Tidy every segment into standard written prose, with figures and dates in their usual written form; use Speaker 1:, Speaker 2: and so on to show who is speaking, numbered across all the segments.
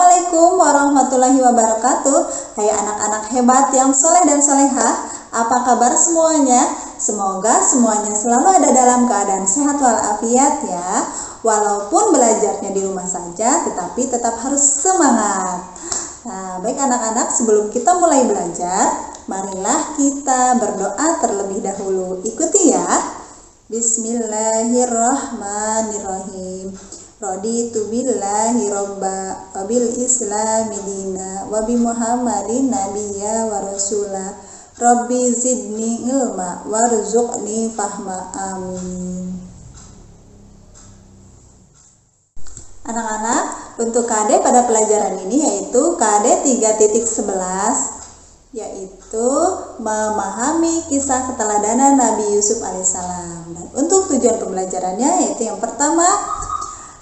Speaker 1: Assalamualaikum warahmatullahi wabarakatuh. Hai anak-anak hebat yang soleh dan solehah, apa kabar semuanya? Semoga semuanya selalu ada dalam keadaan sehat walafiat ya. Walaupun belajarnya di rumah saja, tetapi tetap harus semangat. Nah, baik anak-anak, sebelum kita mulai belajar, marilah kita berdoa terlebih dahulu. Ikuti ya. Bismillahirrahmanirrahim. Raditu billahi robba wa bil islami dina wa bi muhammadin nabiyya wa rasula rabbi zidni ilma warzuqni fahma amin. Anak-anak, untuk KD pada pelajaran ini yaitu KD 3.11, yaitu memahami kisah keteladanan Nabi Yusuf alaihissalam. Dan untuk tujuan pembelajarannya yaitu yang pertama,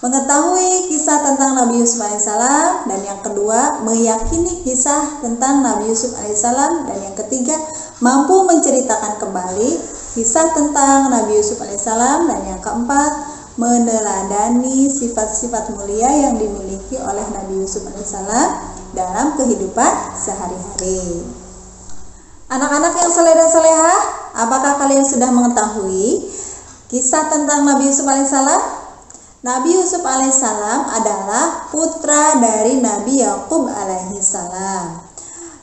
Speaker 1: mengetahui kisah tentang Nabi Yusuf alaihissalam, dan yang kedua meyakini kisah tentang Nabi Yusuf alaihissalam, dan yang ketiga mampu menceritakan kembali kisah tentang Nabi Yusuf alaihissalam, dan yang keempat meneladani sifat-sifat mulia yang dimiliki oleh Nabi Yusuf alaihissalam dalam kehidupan sehari-hari. Anak-anak yang soleh dan solehah, apakah kalian sudah mengetahui kisah tentang Nabi Yusuf alaihissalam? Nabi Yusuf alaihissalam adalah putra dari Nabi Yakub alaihissalam.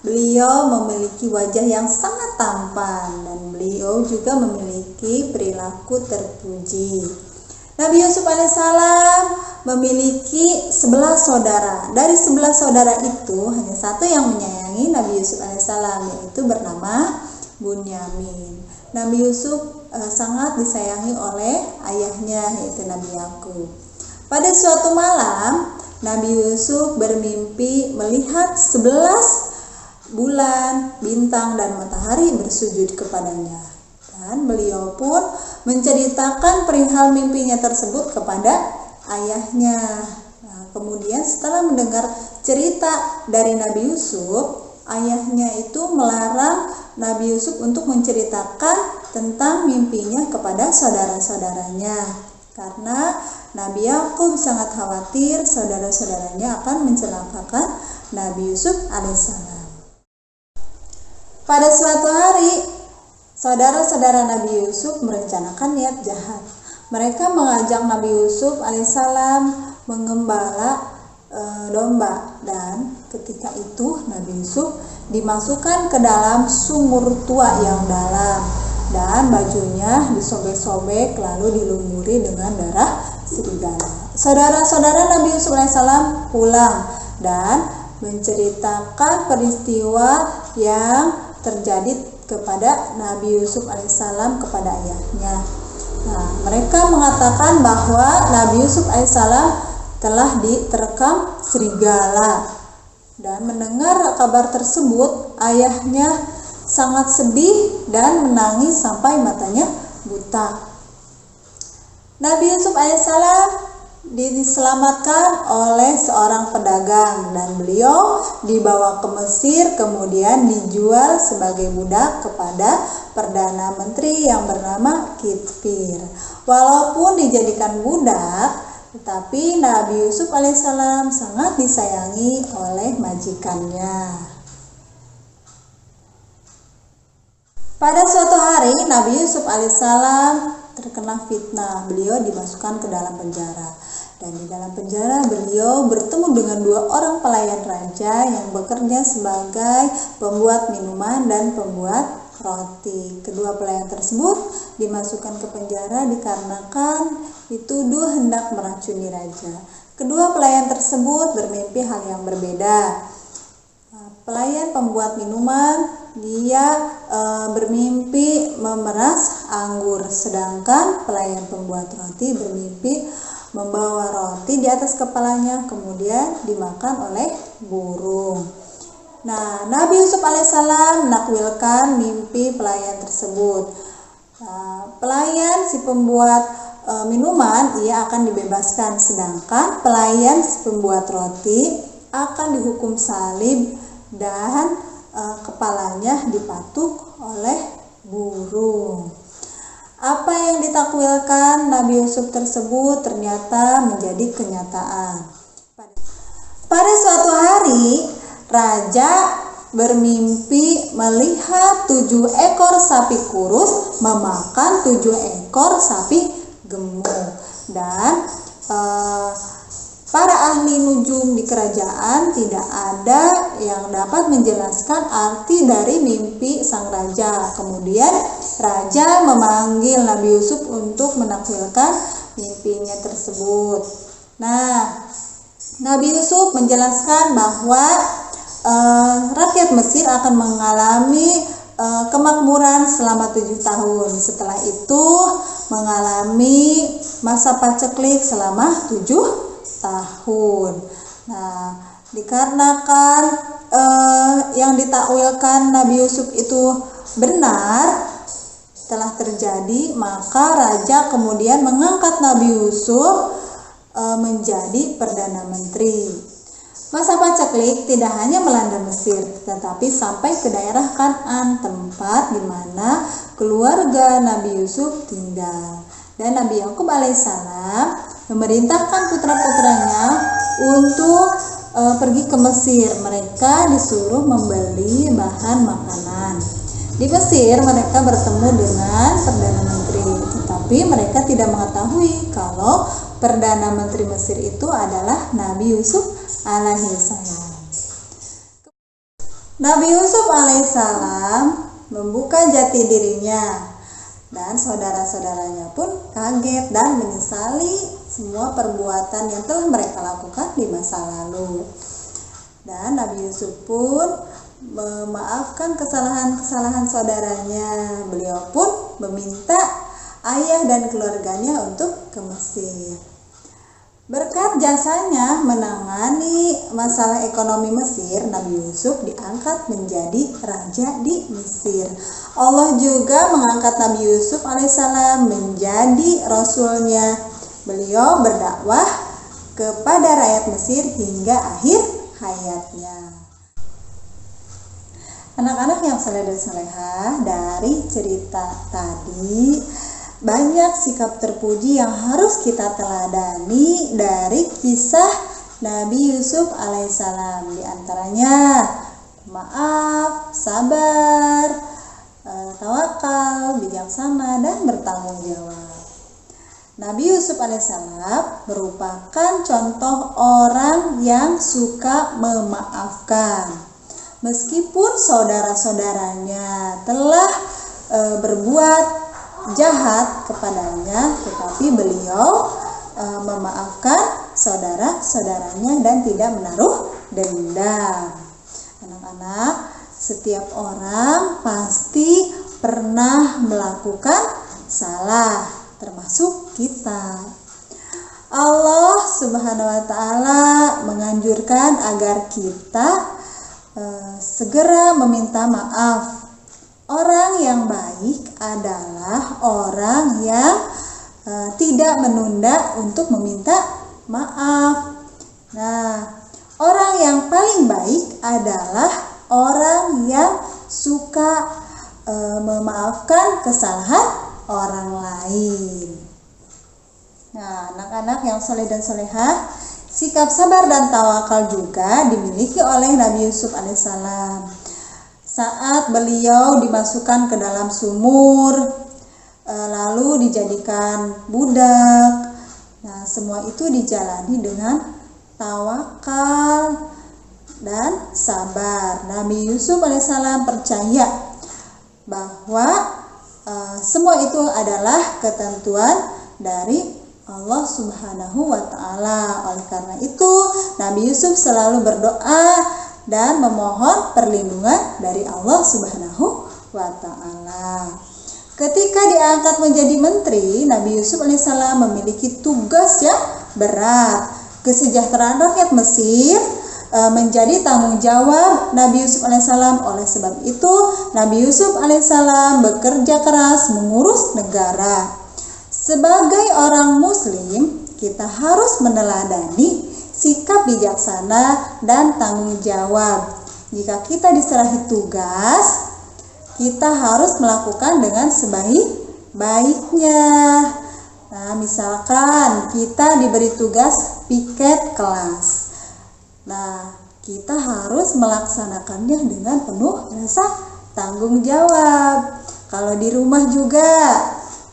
Speaker 1: Beliau memiliki wajah yang sangat tampan dan beliau juga memiliki perilaku terpuji. Nabi Yusuf alaihissalam memiliki 11 saudara. Dari 11 saudara itu hanya satu yang menyayangi Nabi Yusuf alaihissalam, yaitu bernama Bunyamin. Nabi Yusuf sangat disayangi oleh ayahnya, yaitu Nabi Yakub. Pada suatu malam, Nabi Yusuf bermimpi melihat 11 bulan, bintang, dan matahari bersujud kepadanya. Dan beliau pun menceritakan perihal mimpinya tersebut kepada ayahnya. Nah, kemudian setelah mendengar cerita dari Nabi Yusuf, ayahnya itu melarang Nabi Yusuf untuk menceritakan tentang mimpinya kepada saudara-saudaranya, karena Nabi Yakub sangat khawatir saudara-saudaranya akan mencelakakan Nabi Yusuf alaihissalam. Pada suatu hari, saudara-saudara Nabi Yusuf merencanakan niat jahat. Mereka mengajak Nabi Yusuf alaihissalam mengembala domba, dan ketika itu Nabi Yusuf dimasukkan ke dalam sumur tua yang dalam, dan bajunya disobek-sobek lalu dilumuri dengan darah serigala. Saudara-saudara Nabi Yusuf alaihissalam pulang dan menceritakan peristiwa yang terjadi kepada Nabi Yusuf alaihissalam kepada ayahnya. Nah, mereka mengatakan bahwa Nabi Yusuf alaihissalam telah diterkam serigala. Dan mendengar kabar tersebut, ayahnya sangat sedih dan menangis sampai matanya buta. Nabi Yusuf alaihissalam diselamatkan oleh seorang pedagang, dan beliau dibawa ke Mesir, kemudian dijual sebagai budak kepada Perdana Menteri yang bernama Kitfir. Walaupun dijadikan budak, tetapi Nabi Yusuf alaihissalam sangat disayangi oleh majikannya. Pada suatu hari, Nabi Yusuf alaihissalam terkena fitnah. Beliau dimasukkan ke dalam penjara. Dan di dalam penjara beliau bertemu dengan 2 orang pelayan raja yang bekerja sebagai pembuat minuman dan pembuat roti. Kedua pelayan tersebut dimasukkan ke penjara dikarenakan dituduh hendak meracuni raja. Kedua pelayan tersebut bermimpi hal yang berbeda. Pelayan pembuat minuman, dia bermimpi memeras anggur, sedangkan pelayan pembuat roti bermimpi membawa roti di atas kepalanya kemudian dimakan oleh burung. Nah, Nabi Yusuf alaihissalam menakwilkan mimpi pelayan tersebut. Pelayan si pembuat minuman ia akan dibebaskan, sedangkan pelayan si pembuat roti akan dihukum salib dan kepalanya dipatuk oleh burung. Apa yang ditakwilkan Nabi Yusuf tersebut ternyata menjadi kenyataan. Pada suatu hari, raja bermimpi melihat 7 ekor sapi kurus memakan 7 ekor sapi gemuk. Dan para ahli nujum di kerajaan tidak ada yang dapat menjelaskan arti dari mimpi sang raja. Kemudian raja memanggil Nabi Yusuf untuk menakwilkan mimpinya tersebut. Nah, Nabi Yusuf menjelaskan bahwa rakyat Mesir akan mengalami kemakmuran selama 7 tahun. Setelah itu mengalami masa paceklik selama 7 tahun. Nah, dikarenakan yang ditakwilkan Nabi Yusuf itu benar telah terjadi, maka raja kemudian mengangkat Nabi Yusuf menjadi perdana menteri. Masa paceklik tidak hanya melanda Mesir, tetapi sampai ke daerah Kan'an, tempat di mana keluarga Nabi Yusuf tinggal. Dan Nabi Yakub alaihissalam memerintahkan putra-putranya untuk pergi ke Mesir. Mereka disuruh membeli bahan makanan. Di Mesir mereka bertemu dengan Perdana Menteri, tetapi mereka tidak mengetahui kalau Perdana Menteri Mesir itu adalah Nabi Yusuf alaihissalam. Nabi Yusuf alaihissalam membuka jati dirinya, dan saudara-saudaranya pun kaget dan menyesali semua perbuatan yang telah mereka lakukan di masa lalu. Dan Nabi Yusuf pun memaafkan kesalahan-kesalahan saudaranya. Beliau pun meminta ayah dan keluarganya untuk ke Mesir. Berkat jasanya menangani masalah ekonomi Mesir, Nabi Yusuf diangkat menjadi raja di Mesir. Allah juga mengangkat Nabi Yusuf alaihissalam menjadi rasulnya. Beliau berdakwah kepada rakyat Mesir hingga akhir hayatnya. Anak-anak yang saleh dan salehah, dari cerita tadi banyak sikap terpuji yang harus kita teladani dari kisah Nabi Yusuf alaihissalam. Di antaranya maaf, sabar, tawakal, bijaksana, dan bertanggung jawab. Nabi Yusuf alaihissalam merupakan contoh orang yang suka memaafkan. Meskipun saudara-saudaranya telah berbuat jahat kepadanya, tetapi beliau memaafkan saudara-saudaranya dan tidak menaruh dendam. Anak-anak, setiap orang pasti pernah melakukan salah, termasuk kita. Allah Subhanahu wa Ta'ala menganjurkan agar kita segera meminta maaf. Orang yang baik adalah orang yang tidak menunda untuk meminta maaf. Nah, orang yang paling baik adalah orang yang suka memaafkan kesalahan orang lain. Nah, anak-anak yang saleh dan salehah, sikap sabar dan tawakal juga dimiliki oleh Nabi Yusuf alaihissalam. Saat beliau dimasukkan ke dalam sumur, lalu dijadikan budak. Nah, semua itu dijalani dengan tawakal dan sabar. Nabi Yusuf alaihissalam percaya bahwa semua itu adalah ketentuan dari Allah Subhanahu wa Ta'ala. Oleh karena itu, Nabi Yusuf selalu berdoa dan memohon perlindungan dari Allah Subhanahu wa Ta'ala. Ketika diangkat menjadi menteri, Nabi Yusuf alaihissalam memiliki tugas yang berat. Kesejahteraan rakyat Mesir menjadi tanggung jawab Nabi Yusuf alaihissalam. Oleh sebab itu, Nabi Yusuf alaihissalam bekerja keras mengurus negara. Sebagai orang muslim, kita harus meneladani sikap bijaksana dan tanggung jawab. Jika kita diserahi tugas, kita harus melakukan dengan sebaik-baiknya. Nah, misalkan kita diberi tugas piket kelas. Nah, kita harus melaksanakannya dengan penuh rasa tanggung jawab. Kalau di rumah juga,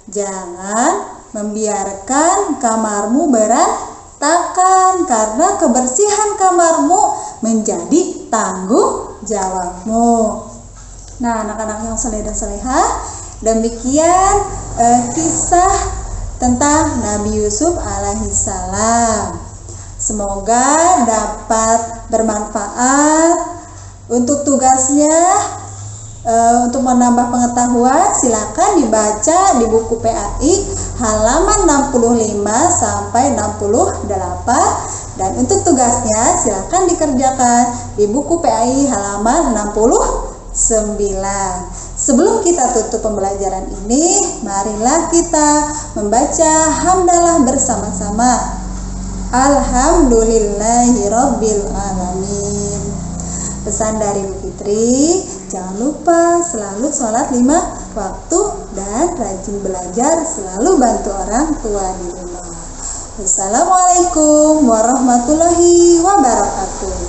Speaker 1: jangan membiarkan kamarmu berantakan, karena kebersihan kamarmu menjadi tanggung jawabmu. Nah, anak-anak yang saleh dan salehah, demikian kisah tentang Nabi Yusuf alaihissalam. Semoga dapat bermanfaat. Untuk tugasnya, untuk menambah pengetahuan, silakan dibaca di buku PAI halaman 65 sampai 68, dan untuk tugasnya silakan dikerjakan di buku PAI halaman 69. Sebelum kita tutup pembelajaran ini, marilah kita membaca hamdalah bersama-sama. Alhamdulillahirabbil alamin. Pesan dari Bu Fitri, jangan lupa selalu sholat 5 waktu dan rajin belajar, selalu bantu orang tua di rumah. Wassalamualaikum warahmatullahi wabarakatuh.